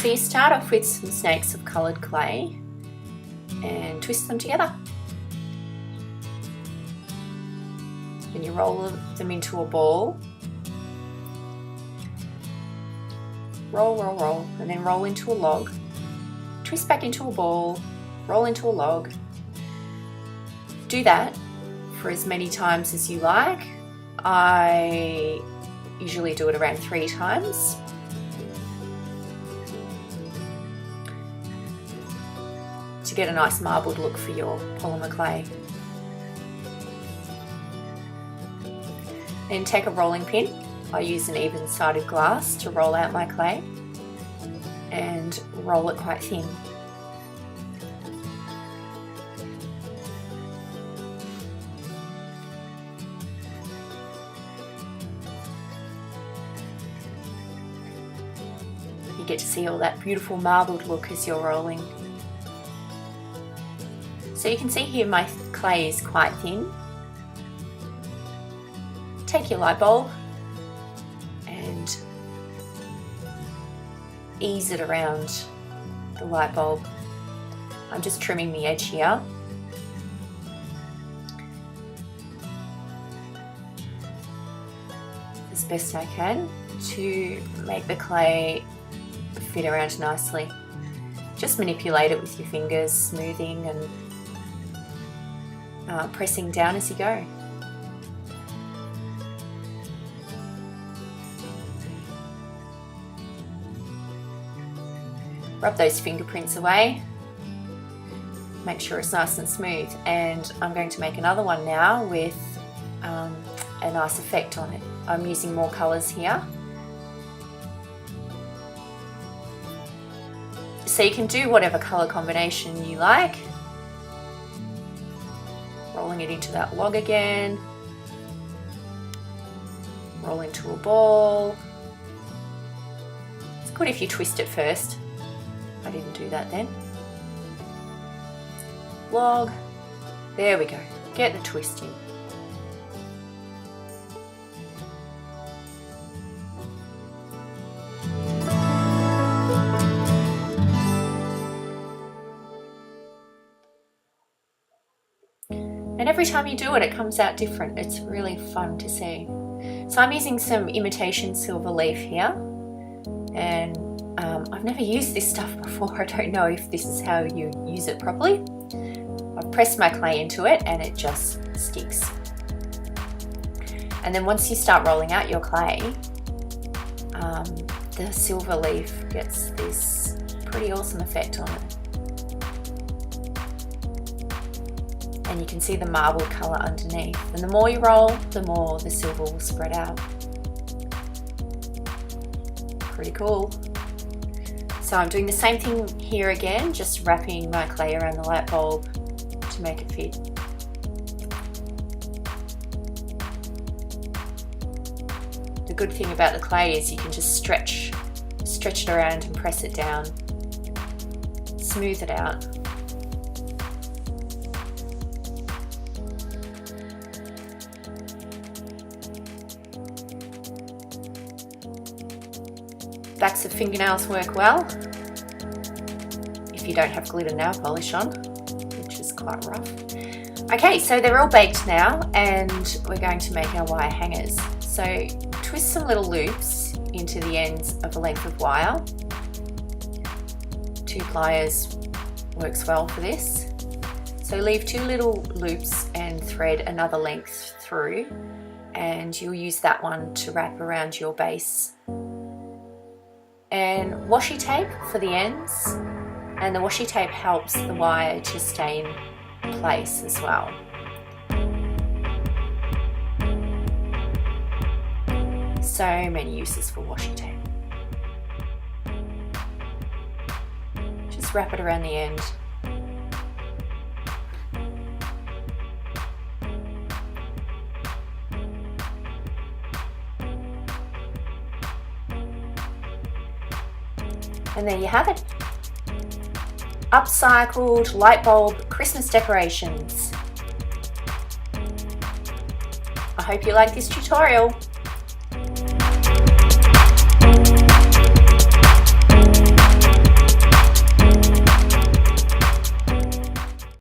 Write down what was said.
So you start off with some snakes of coloured clay and twist them together. Then you roll them into a ball. Roll, roll, roll, and then roll into a log. Twist back into a ball, roll into a log. Do that for as many times as you like. I usually do it around 3 times. To get a nice marbled look for your polymer clay. Then take a rolling pin. I use an even-sided glass to roll out my clay and roll it quite thin. You get to see all that beautiful marbled look as you're rolling. So you can see here my clay is quite thin. Take your light bulb and ease it around the light bulb. I'm just trimming the edge here. As best I can to make the clay fit around nicely. Just manipulate it with your fingers, smoothing and pressing down as you go. Rub those fingerprints away. Make sure it's nice and smooth. And I'm going to make another one now with a nice effect on it. I'm using more colours here. So you can do whatever colour combination you like. Rolling it into that log again. Roll into a ball. It's good if you twist it first. I didn't do that then. Log. There we go. Get the twist in. And every time you do it, it comes out different. It's really fun to see. So I'm using some imitation silver leaf here, and I've never used this stuff before. I don't know if this is how you use it properly. I've pressed my clay into it and it just sticks. And then once you start rolling out your clay, the silver leaf gets this pretty awesome effect on it. And you can see the marbled colour underneath. And the more you roll, the more the silver will spread out. Pretty cool. So I'm doing the same thing here again, just wrapping my clay around the light bulb to make it fit. The good thing about the clay is you can just stretch it around and press it down, smooth it out. Backs of fingernails work well if you don't have glitter nail polish on, which is quite rough. Okay, so they're all baked now and we're going to make our wire hangers. So twist some little loops into the ends of a length of wire. 2 pliers works well for this. So leave 2 little loops and thread another length through, and you'll use that one to wrap around your base. And washi tape for the ends, and the washi tape helps the wire to stay in place as well. So many uses for washi tape. Just wrap it around the end. And there you have it. Upcycled light bulb Christmas decorations. I hope you like this tutorial.